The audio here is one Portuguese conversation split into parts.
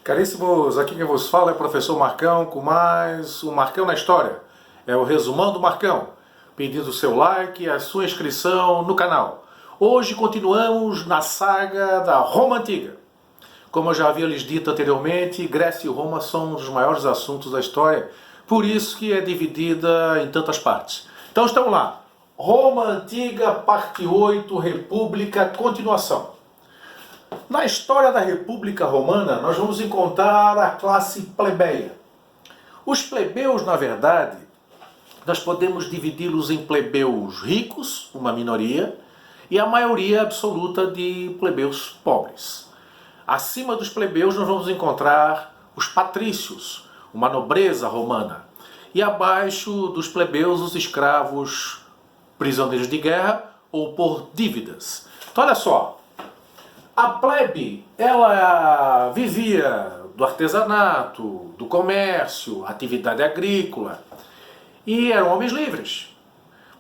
Caríssimos, aqui quem vos fala é o professor Marcão com mais um Marcão na História. É o resumão do Marcão, pedindo o seu like e a sua inscrição no canal. Hoje continuamos na saga da Roma Antiga. Como eu já havia lhes dito anteriormente, Grécia e Roma são um dos maiores assuntos da história, por isso que é dividida em tantas partes. Então estamos lá, Roma Antiga, parte 8, República, continuação. Na história da República Romana, nós vamos encontrar a classe plebeia. Os plebeus, na verdade, nós podemos dividi-los em plebeus ricos, uma minoria, e a maioria absoluta de plebeus pobres. Acima dos plebeus nós vamos encontrar os patrícios, uma nobreza romana. E abaixo dos plebeus, os escravos prisioneiros de guerra ou por dívidas. Então olha só. A plebe, ela vivia do artesanato, do comércio, atividade agrícola, e eram homens livres.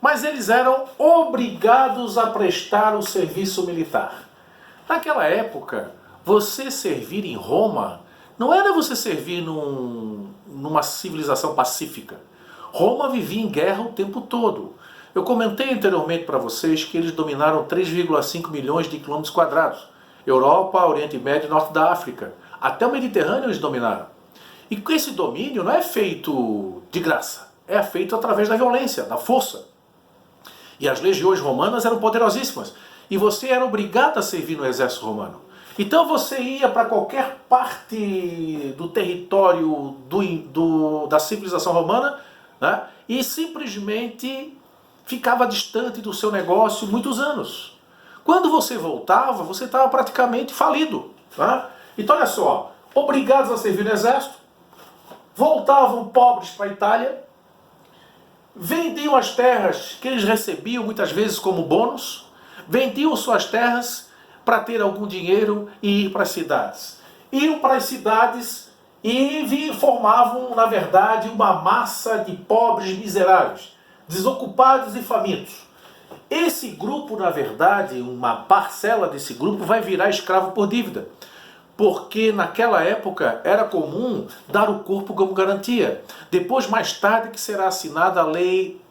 Mas eles eram obrigados a prestar o serviço militar. Naquela época, você servir em Roma não era você servir numa civilização pacífica. Roma vivia em guerra o tempo todo. Eu comentei anteriormente para vocês que eles dominaram 3,5 milhões de quilômetros quadrados. Europa, Oriente Médio e Norte da África. Até o Mediterrâneo eles dominaram. E esse domínio não é feito de graça. É feito através da violência, da força. E as legiões romanas eram poderosíssimas. E você era obrigado a servir no exército romano. Então você ia para qualquer parte do território da civilização romana, né, e simplesmente ficava distante do seu negócio muitos anos. Quando você voltava, você estava praticamente falido. Tá? Então olha só, obrigados a servir no exército, voltavam pobres para a Itália, vendiam as terras que eles recebiam muitas vezes como bônus, vendiam suas terras para ter algum dinheiro e ir para as cidades. Iam para as cidades e formavam, na verdade, uma massa de pobres miseráveis, desocupados e famintos. Esse grupo, na verdade, uma parcela desse grupo vai virar escravo por dívida. Porque naquela época era comum dar o corpo como garantia. Depois, mais tarde, que será assinada a lei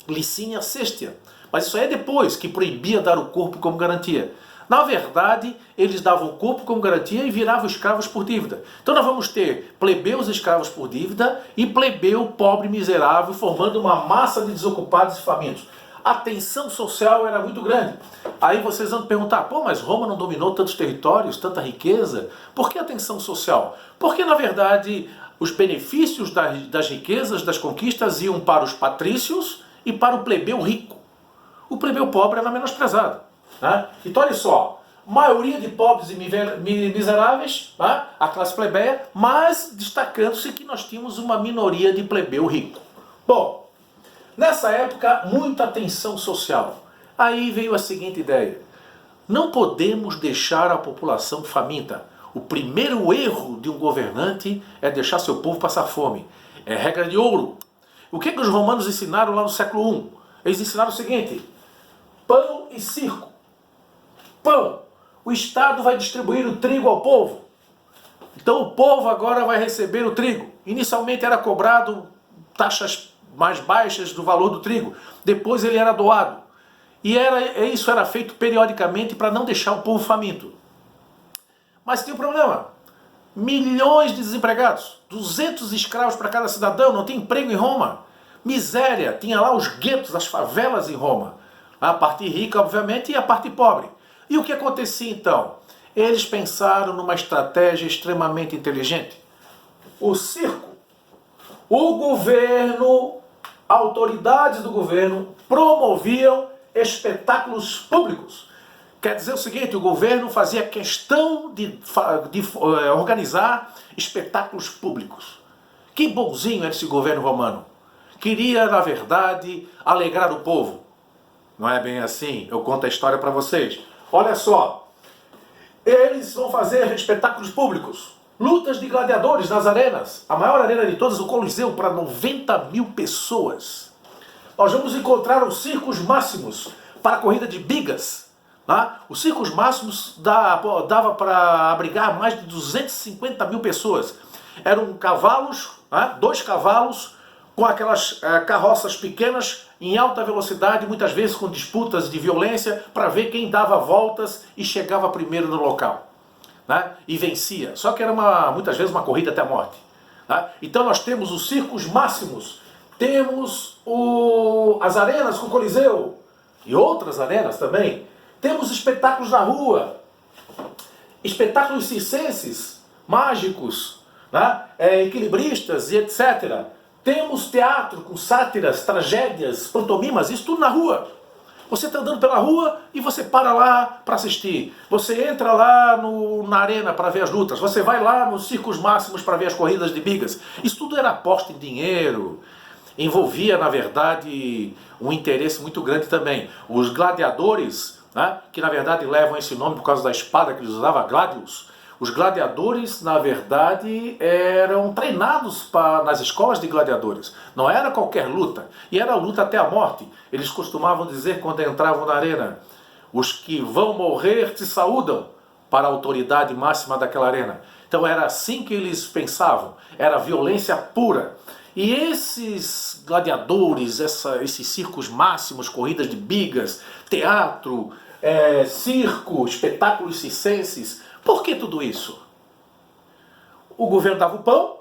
Licínia Sextia. Mas isso aí é depois, que proibia dar o corpo como garantia. Na verdade, eles davam o corpo como garantia e viravam escravos por dívida. Então nós vamos ter plebeus escravos por dívida e plebeu pobre miserável, formando uma massa de desocupados e famintos. A tensão social era muito grande. Aí vocês vão perguntar, pô, mas Roma não dominou tantos territórios, tanta riqueza? Por que a tensão social? Porque, na verdade, os benefícios das riquezas, das conquistas, iam para os patrícios e para o plebeu rico. O plebeu pobre era menosprezado. Né? Então, olha só, maioria de pobres e miseráveis, né? A classe plebeia, mas destacando-se que nós tínhamos uma minoria de plebeu rico. Bom, nessa época, muita tensão social. Aí veio a seguinte ideia. Não podemos deixar a população faminta. O primeiro erro de um governante é deixar seu povo passar fome. É regra de ouro. O que os romanos ensinaram lá no século I? Eles ensinaram o seguinte. Pão e circo. Pão. O Estado vai distribuir o trigo ao povo. Então o povo agora vai receber o trigo. Inicialmente era cobrado taxas mais baixas do valor do trigo. Depois ele era doado. E isso era feito periodicamente para não deixar o povo faminto. Mas tem um problema. Milhões de desempregados. 200 escravos para cada cidadão. Não tem emprego em Roma. Miséria. Tinha lá os guetos, as favelas em Roma. A parte rica, obviamente, e a parte pobre. E o que acontecia então? Eles pensaram numa estratégia extremamente inteligente. O circo. O governo, autoridades do governo promoviam espetáculos públicos. Quer dizer o seguinte, o governo fazia questão de organizar espetáculos públicos. Que bonzinho era esse governo romano. Queria, na verdade, alegrar o povo. Não é bem assim? Eu conto a história para vocês. Olha só, eles vão fazer espetáculos públicos. Lutas de gladiadores nas arenas. A maior arena de todas, o Coliseu, para 90 mil pessoas. Nós vamos encontrar os circos máximos para a corrida de bigas. Tá? Os circos máximos dava para abrigar mais de 250 mil pessoas. Eram cavalos, tá? 2 cavalos, com aquelas carroças pequenas, em alta velocidade, muitas vezes com disputas de violência, para ver quem dava voltas e chegava primeiro no local. Tá? E vencia. Só que era muitas vezes uma corrida até a morte. Tá? Então nós temos os circos máximos, temos as arenas com o Coliseu e outras arenas também. Temos espetáculos na rua, espetáculos circenses, mágicos, né? Equilibristas e etc. Temos teatro com sátiras, tragédias, pantomimas, isso tudo na rua. Você está andando pela rua e você para lá para assistir. Você entra lá na arena para ver as lutas. Você vai lá nos circos máximos para ver as corridas de bigas. Isso tudo era aposta em dinheiro. Envolvia, na verdade, um interesse muito grande também. Os gladiadores, né, que na verdade levam esse nome por causa da espada que eles usavam, gladius. Os gladiadores, na verdade, eram treinados nas escolas de gladiadores. Não era qualquer luta, e era luta até a morte. Eles costumavam dizer quando entravam na arena: os que vão morrer te saúdam, para a autoridade máxima daquela arena. Então era assim que eles pensavam, era violência pura. E esses gladiadores, esses circos máximos, corridas de bigas, teatro, circo, espetáculos circenses, por que tudo isso? O governo dava o pão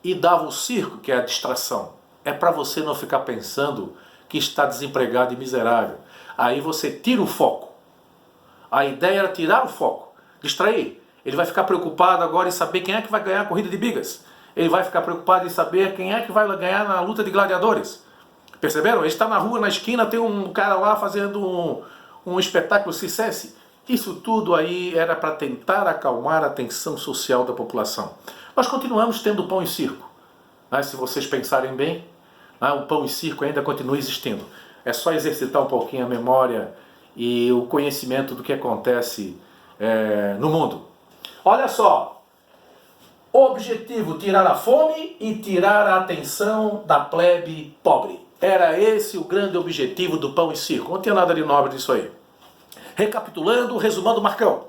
e dava o circo, que é a distração. É para você não ficar pensando que está desempregado e miserável. Aí você tira o foco. A ideia era tirar o foco, distrair. Ele vai ficar preocupado agora em saber quem é que vai ganhar a corrida de bigas. Ele vai ficar preocupado em saber quem é que vai ganhar na luta de gladiadores. Perceberam? Ele está na rua, na esquina, tem um cara lá fazendo um espetáculo circense. Isso tudo aí era para tentar acalmar a tensão social da população. Nós continuamos tendo pão e circo. Né? Se vocês pensarem bem, né? O pão e circo ainda continua existindo. É só exercitar um pouquinho a memória e o conhecimento do que acontece no mundo. Olha só. Objetivo: tirar a fome e tirar a atenção da plebe pobre. Era esse o grande objetivo do pão e circo. Não tinha nada de nobre nisso aí. Recapitulando, resumando Marcão.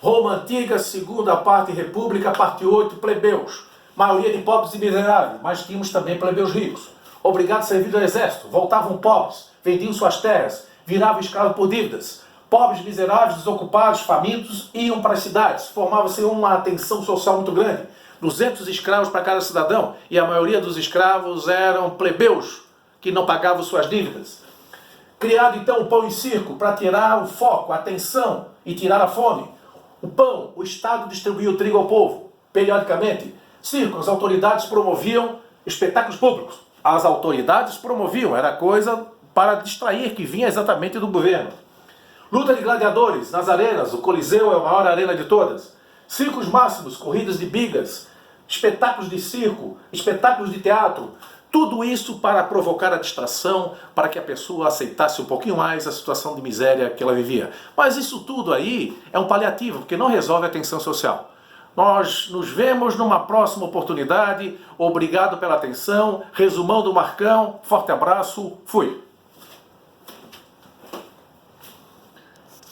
Roma Antiga, segunda parte, República, parte 8, plebeus. Maioria de pobres e miseráveis, mas tínhamos também plebeus ricos. Obrigados a servir ao exército, voltavam pobres, vendiam suas terras, viravam escravos por dívidas. Pobres, miseráveis, desocupados, famintos, iam para as cidades. Formava-se uma tensão social muito grande. 200 escravos para cada cidadão, e a maioria dos escravos eram plebeus, que não pagavam suas dívidas. Criado então o pão e circo para tirar o foco, a atenção e tirar a fome. O pão, o Estado distribuía o trigo ao povo, periodicamente. Circo, as autoridades promoviam espetáculos públicos. As autoridades promoviam, era coisa para distrair, que vinha exatamente do governo. Luta de gladiadores nas arenas, o Coliseu é a maior arena de todas. Circos máximos, corridas de bigas, espetáculos de circo, espetáculos de teatro. Tudo isso para provocar a distração, para que a pessoa aceitasse um pouquinho mais a situação de miséria que ela vivia. Mas isso tudo aí é um paliativo, porque não resolve a tensão social. Nós nos vemos numa próxima oportunidade. Obrigado pela atenção. Resumão do Marcão. Forte abraço. Fui.